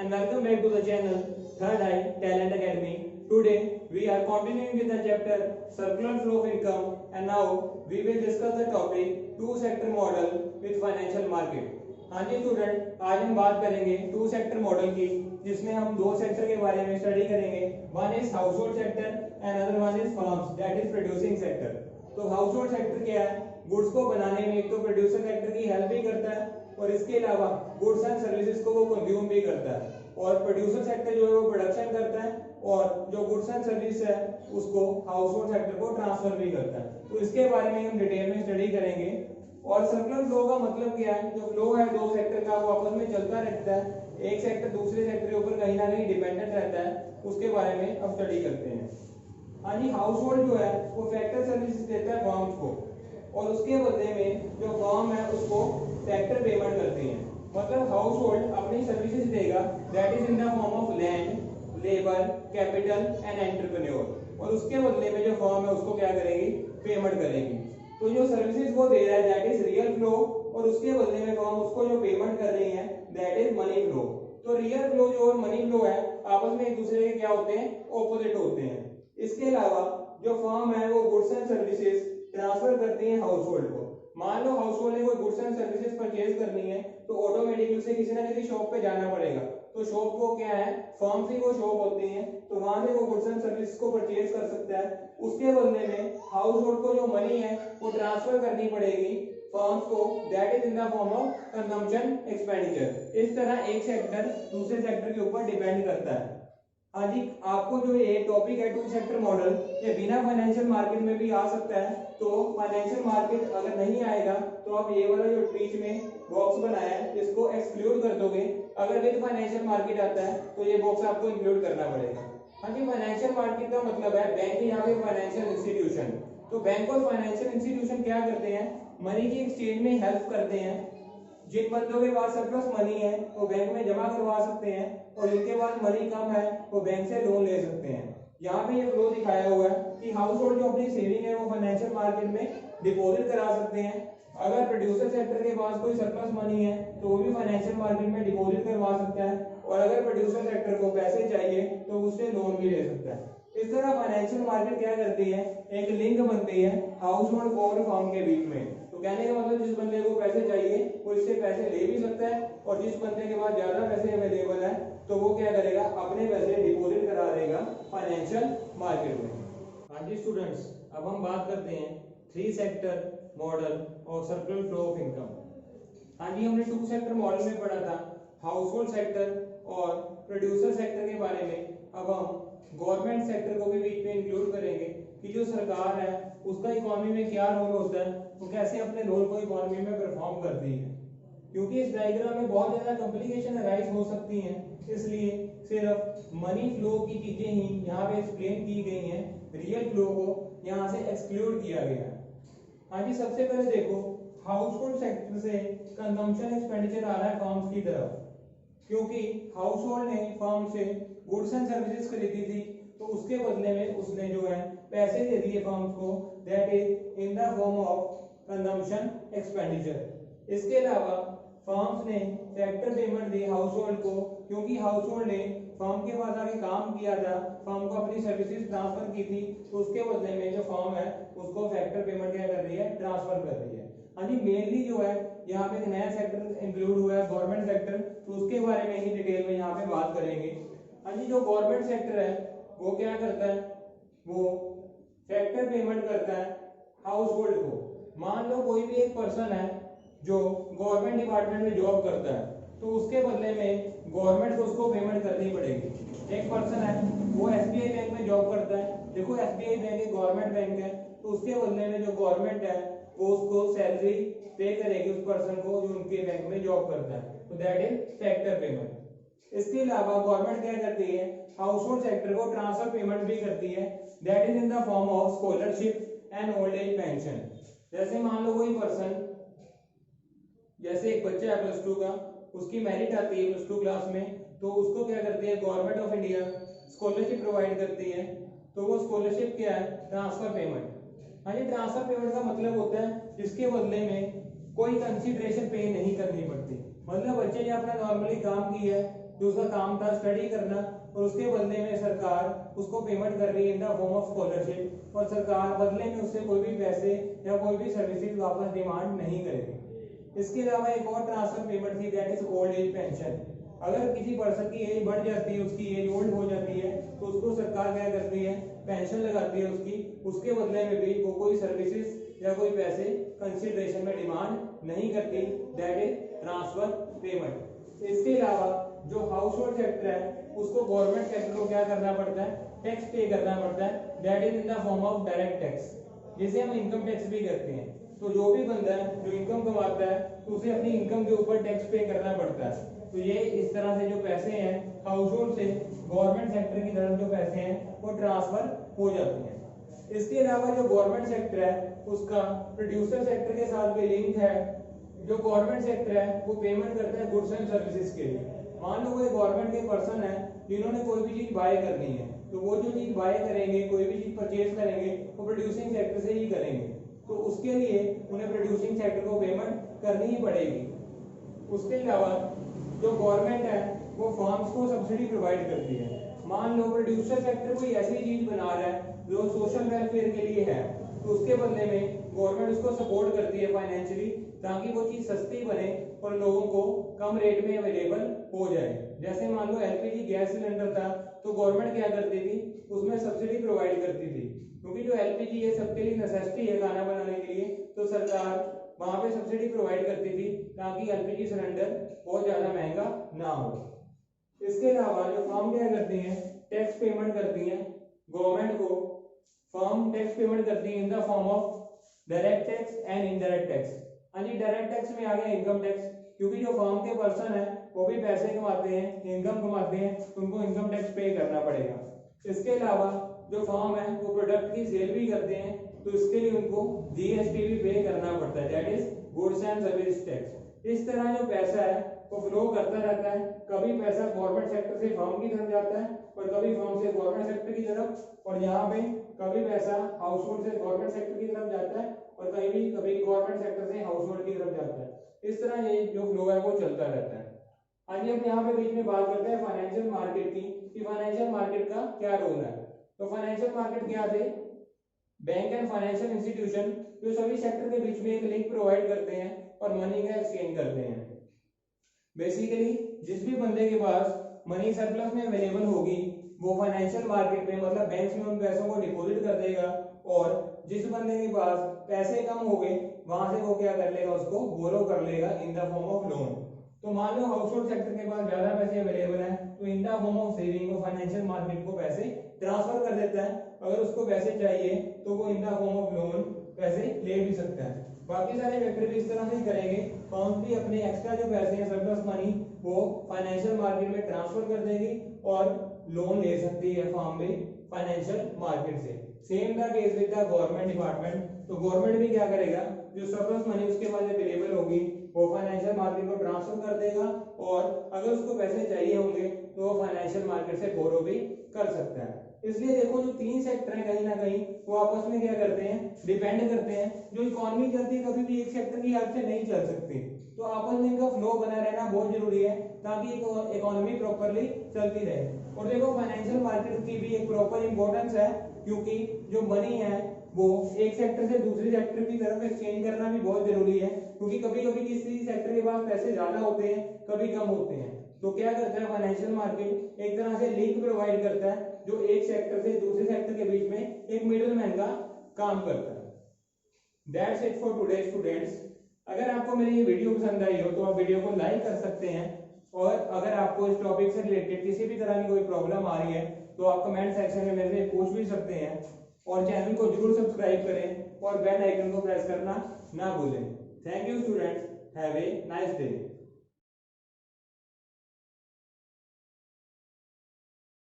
and welcome back to the channel Third Eye Talent Academy. Today we are continuing with the chapter Circular Flow of Income, and now we will discuss the topic two sector model with financial market. हाँ जी student, आज हम बात करेंगे to sector model की, जिसमें हम दो sector के बारे में स्टडी करेंगे. One is house hold sector and other one is firms, that is producing sector. तो हाउस होल्ड सेक्टर क्या है? गुड्स को बनाने में एक तो प्रोड्यूसर सेक्टर की हेल्प भी करता है और इसके अलावा गुड्स एंड सर्विसेज को वो कंज्यूम भी करता है. और प्रोड्यूसर सेक्टर जो है वो प्रोडक्शन करता है और जो गुड्स एंड सर्विस है उसको हाउस होल्ड सेक्टर को ट्रांसफर भी करता है. तो इसके बारे में हम डिटेल में स्टडी करेंगे. और सर्कुलर फ्लो का मतलब क्या है? जो फ्लो है दो सेक्टर का वो आपस में चलता रहता है, एक सेक्टर दूसरे सेक्टर के ऊपर कहीं ना कहीं डिपेंडेंट रहता है, उसके बारे में अब स्टडी करते हैं. हाँ जी, हाउस होल्ड जो है वो फैक्टर सर्विसेज देता है फर्म्स को और उसके बदले में जो फर्म है उसको फैक्टर पेमेंट करती है. मतलब हाउस होल्ड अपनी सर्विसेज देगा, that is in the form of land, labour, capital and entrepreneur, और उसके बदले में जो फर्म है उसको क्या करेगी? पेमेंट करेगी. तो जो सर्विसेज वो दे रहा है दैट इज रियल फ्लो और उसके बदले में फर्म उसको जो पेमेंट कर रही है दैट इज मनी फ्लो. तो रियल फ्लो जो और मनी फ्लो है आपस में एक दूसरे के क्या होते हैं? ऑपोजिट होते हैं. इसके अलावा जो फर्म है वो गुड्स एंड सर्विसेज ट्रांसफर करती है हाउस होल्ड को. मान लो हाउस होल्ड ने कोई गुड्स एंड सर्विसेज परचेज करनी है तो ऑटोमेटिकली उसे किसी ना किसी शॉप पे जाना पड़ेगा. तो शॉप को क्या है? फर्म से वो शॉप होती है, तो वहां से वो गुड्स एंड सर्विसेज को परचेज कर सकता है. उसके बदले में हाउस होल्ड को जो मनी है वो ट्रांसफर करनी पड़ेगी फर्म्स को, that is in the form of consumption expenditure. इस तरह एक सेक्टर दूसरे सेक्टर के ऊपर डिपेंड करता है. हाँ जी, आपको जो ये टॉपिक है टू सेक्टर मॉडल, ये बिना फाइनेंशियल मार्केट में भी आ सकता है. तो फाइनेंशियल मार्केट अगर नहीं आएगा तो आप ये वाला जो बीच में बॉक्स बनाया है इसको एक्सक्लूड कर दोगे. अगर विद फाइनेंशियल मार्केट आता है तो ये बॉक्स आपको इंक्लूड करना पड़ेगा. हाँ जी, फाइनेंशियल मार्केट का मतलब है बैंक या फिर फाइनेंशियल इंस्टीट्यूशन. तो बैंक और फाइनेंशियल इंस्टीट्यूशन क्या करते हैं? मनी की एक्सचेंज में हेल्प करते हैं. जिन बंदों के पास सरप्लस मनी है वो बैंक में जमा करवा सकते हैं और जिनके पास मनी कम है वो बैंक से लोन ले सकते हैं. यहाँ पे ये फ्लो दिखाया हुआ है कि हाउस होल्ड जो अपनी सेविंग है वो फाइनेंशियल मार्केट में डिपॉजिट करा सकते हैं. अगर प्रोड्यूसर सेक्टर के पास कोई सरप्लस मनी है तो वो भी फाइनेंशियल मार्केट में डिपॉजिट करवा सकता है और अगर प्रोड्यूसर सेक्टर को पैसे चाहिए तो उससे लोन भी ले सकता है. इस तरह फाइनेंशियल मार्केट क्या करती है? एक लिंक बनती है हाउस होल्ड और फर्म के बीच में. तो कहने का मतलब जिस बंदे को पैसे चाहिए वो इससे पैसे ले भी सकता है और जिस बंदे के पास ज्यादा पैसे अवेलेबल है तो वो क्या करेगा? अपने पैसे डिपॉजिट करा देगा फाइनेंशियल मार्केट में. हाँ जी स्टूडेंट्स, अब हम बात करते हैं थ्री सेक्टर मॉडल और सर्कुलर फ्लो ऑफ इनकम. हाँ जी, हमने टू सेक्टर मॉडल में पढ़ा था हाउस होल्ड सेक्टर और प्रोड्यूसर सेक्टर के बारे में. अब हम गवर्नमेंट सेक्टर को भी बीच में इंक्लूड करेंगे कि जो सरकार है उसका इकोनॉमी में क्या रोल होता है, वो कैसे अपने रोल को इकोनॉमी में परफॉर्म करती है. क्योंकि इस डायग्राम में बहुत ज्यादा कॉम्प्लिकेशन अराइज हो सकती हैं, इसलिए सिर्फ मनी फ्लो की चीजें ही यहाँ पे एक्सप्लेन की गई हैं, रियल फ्लो को यहाँ से एक्सक्लूड किया गया है. हाँ जी, सबसे पहले देखो हाउस होल्ड सेक्टर से कंजम्पशन एक्सपेंडिचर आ रहा है फर्म्स की तरफ, क्योंकि हाउस होल्ड ने फर्म से गुड्स एंड सर्विसेज खरीदी थी तो उसके बदले में उसने जो है पैसे दे दिए फर्म्स को, that is in the form of consumption expenditure. इसके अलावा फर्म्स ने factor payment the house hold को, क्योंकि हाउस होल्ड ने फर्म के पास आके काम किया था, फर्म को अपनी सर्विसेज ट्रांसफर की थी, तो उसके बदले में जो फर्म है उसको फैक्टर पेमेंट क्या कर रही है? ट्रांसफर कर रही है. हाँ जी, मेनली जो है यहाँ पे एक नया सेक्टर इंक्लूड हुआ है गवर्नमेंट सेक्टर, तो उसके बारे में ही डिटेल में यहाँ पे बात करेंगे. हाँ जी, जो गवर्नमेंट सेक्टर है वो क्या करता है? वो फैक्टर पेमेंट करता है हाउस होल्ड को. मान लो कोई भी एक पर्सन है जो गवर्नमेंट डिपार्टमेंट में जॉब करता है तो उसके बदले में गवर्नमेंट को उसको पेमेंट करनी पड़ेगी. एक पर्सन है वो एसबीआई बैंक में जॉब करता है, देखो एसबीआई बैंक एक गवर्नमेंट बैंक है, तो उसके बदले में जो गवर्नमेंट है वो उसको सैलरी पे करेगी उस पर्सन को जो उनके बैंक में जॉब करता है, तो दैट इज फैक्टर पेमेंट. इसके अलावा गवर्नमेंट क्या करती है? हाउस होल्ड सेक्टर को ट्रांसफर पेमेंट भी करती है, that is in the form of scholarship and old age pension. जैसे मान लो कोई पर्सन, जैसे एक बच्चा है प्लस 2 का, उसकी मेरिट आती है प्लस 2 क्लास में, तो उसको क्या करती है? Government of India scholarship provide करती है. तो वो स्कॉलरशिप क्या है? Transfer payment. हाँ ये ट्रांसफर पेमेंट का मतलब होता है जिसके बदले में कोई कंसिडरेशन पे नहीं करनी पड़ती. मतलब बच्चे ने अपना नॉर्मली काम किया है, जो उसका काम था स्टडी करना, और उसके बदले में सरकार उसको पेमेंट कर रही है in the form of scholarship, और सरकार बदले में उससे कोई भी पैसे या कोई भी सर्विसेज वापस डिमांड नहीं करेगी। इसके अलावा एक और ट्रांसफर पेमेंट थी, that is old age pension. अगर किसी पर्सन की एज बढ़ जाती है, उसकी एज ओल्ड हो जाती है, तो उसको सरकार क्या करती है, पेंशन लगाती है उसकी, उसके बदले में भी वो कोई सर्विसेज या कोई पैसे कंसिडरेशन में डिमांड नहीं करती, दैट इज ट्रांसफर पेमेंट। इसके अलावा जो हाउस होल्ड सेक्टर है, उसको गवर्नमेंट सेक्टर को क्या करना पड़ता है, टैक्स पे करना पड़ता है, that is in the form of direct tax, जिसे हम इनकम टैक्स भी कहते हैं। तो जो भी बंदा है जो इनकम कमाता है, तो उसे अपनी इनकम के ऊपर टैक्स पे करना पड़ता है। तो ये इस तरह से जो पैसे हैं हाउस होल्ड से गवर्नमेंट सेक्टर की तरफ जो पैसे हैं वो ट्रांसफर हो जाते हैं। इसके अलावा जो गवर्नमेंट सेक्टर है उसका प्रोड्यूसर सेक्टर के साथ भी लिंक है। जो गवर्नमेंट सेक्टर है वो पेमेंट करता है गुड्स एंड सर्विसेज के लिए। मान लो कोई गवर्नमेंट के पर्सन है जिन्होंने कोई भी चीज बाय करनी है, तो वो जो चीज बाय करेंगे, कोई भी चीज परचेज करेंगे, वो प्रोड्यूसिंग सेक्टर से ही करेंगे, तो उसके लिए उन्हें प्रोड्यूसिंग सेक्टर को पेमेंट करनी ही पड़ेगी। उसके अलावा जो गवर्नमेंट है वो फार्म्स को सब्सिडी प्रोवाइड करती है। मान लो प्रोड्यूसर सेक्टर कोई ऐसी चीज बना रहा है जो सोशल वेलफेयर के लिए है, तो उसके बदले में गवर्नमेंट उसको सपोर्ट करती है फाइनेंशियली, ताकि वो चीज सस्ती बने और लोगों को कम रेट में अवेलेबल हो जाए। जैसे मान लो एलपीजी गैस सिलेंडर था, तो गवर्नमेंट क्या करती थी, उसमें सब्सिडी प्रोवाइड करती थी, क्योंकि जो एलपीजी है सबके लिए नेसेसिटी है खाना बनाने के लिए, तो सरकार वहां पे सब्सिडी प्रोवाइड करती थी ताकि एलपीजी सिलेंडर बहुत ज्यादा महंगा ना हो। इसके अलावा जो फर्म क्या करती हैं, टैक्स पेमेंट करती हैं गवर्नमेंट को। फर्म टैक्स पेमेंट करती है in the form of direct tax and indirect tax. हाँ जी, डायरेक्ट टैक्स में आ गया इनकम टैक्स, क्योंकि जो फर्म के पर्सन है वो भी पैसे कमाते हैं, इनकम कमाते हैं, तो उनको इनकम टैक्स पे करना पड़ेगा। इसके अलावा जो फर्म है वो प्रोडक्ट की सेल भी करते हैं, तो इसके लिए उनको जीएसटी भी पे करना पड़ता है, that is goods and service tax. इस तरह जो पैसा है वो फ्लो करता रहता है, कभी पैसा गवर्नमेंट सेक्टर से फर्म की तरफ जाता है और कभी फर्म से गवर्नमेंट सेक्टर की तरफ, और यहाँ पे कभी पैसा हाउस होल्ड से गवर्नमेंट सेक्टर की तरफ जाता है और कभी गवर्नमेंट सेक्टर से हाउस होल्ड की तरफ जाता है। इस तरह ये जो फ्लो है वो चलता रहता है। आइए हम यहाँ पे बीच में बात करते हैं फाइनेंशियल मार्केट की, कि फाइनेंशियल मार्केट का क्या रोल है। तो फाइनेंशियल मार्केट क्या थे, बैंक एंड फाइनेंशियल इंस्टीट्यूशन जो सभी सेक्टर के बीच में एक लिंक प्रोवाइड करते हैं और मनी का एक्सचेंज करते हैं। बेसिकली जिस भी बंदे के पास मनी सरप्लस में अवेलेबल होगी वो फाइनेंशियल मार्केट में, मतलब बैंक में उन पैसों को डिपॉजिट कर देगा, और जिस बंदे के पास पैसे कम हो गए वहां से वो क्या कर लेगा, उसको बोरो कर लेगा in the form of loan. तो मान लो हाउस होल्ड सेक्टर के पास ज्यादा पैसे अवेलेबल हैं, तो in the form of saving वो फाइनेंशियल मार्केट को पैसे ट्रांसफर कर देता है। अगर उसको पैसे चाहिए तो वो in the form of loan पैसे ले भी सकता है। बाकी सारे वेक्टर भी इस तरह से करेंगे, फर्म भी अपने एक्स्ट्रा जो पैसे हैं सरप्लस मनी वो फाइनेंशियल मार्केट में ट्रांसफर कर देगी और लोन ले सकती है फर्म भी फाइनेंशियल मार्केट से। Same the case with the government department. तो गवर्नमेंट भी क्या करेगा, जो सरप्लस मनी उसके पास अवेलेबल होगी वो फाइनेंशियल मार्केट को ट्रांसफर कर देगा, और अगर उसको पैसे चाहिए होंगे तो वो फाइनेंशियल मार्केट से बोरो भी कर सकता है। इसलिए देखो जो तीन सेक्टर हैं कहीं ना कहीं वो आपस में क्या करते हैं, डिपेंड करते हैं। जो इकोनॉमी चलती है कभी भी एक सेक्टर की हेल्प से नहीं चल सकती, तो आपस में इनका फ्लो बना रहना बहुत जरूरी है ताकि इकोनॉमी प्रॉपरली चलती रहे। और देखो फाइनेंशियल मार्केट की भी एक प्रॉपर इंपॉर्टेंस है, क्योंकि जो मनी है वो एक सेक्टर से दूसरे सेक्टर की तरफ एक्सचेंज करना भी बहुत जरूरी है, क्योंकि कभी कभी किसी सेक्टर के पास पैसे ज्यादा होते हैं, कभी कम होते हैं। तो क्या करता है फाइनेंशियल मार्केट, एक तरह से लिंक प्रोवाइड करता है जो एक सेक्टर से दूसरे सेक्टर के बीच में एक मिडलमैन का काम करता है। That's it for today students. अगर आपको मेरी ये वीडियो पसंद आई हो तो आप वीडियो को लाइक कर सकते हैं, और अगर आपको इस टॉपिक से रिलेटेड किसी भी तरह की कोई प्रॉब्लम आ रही है तो आप कमेंट सेक्शन में मेरे से पूछ भी सकते हैं, और चैनल को जरूर सब्सक्राइब करें और बेल आइकन को प्रेस करना ना भूलें। Thank you students, have a nice day.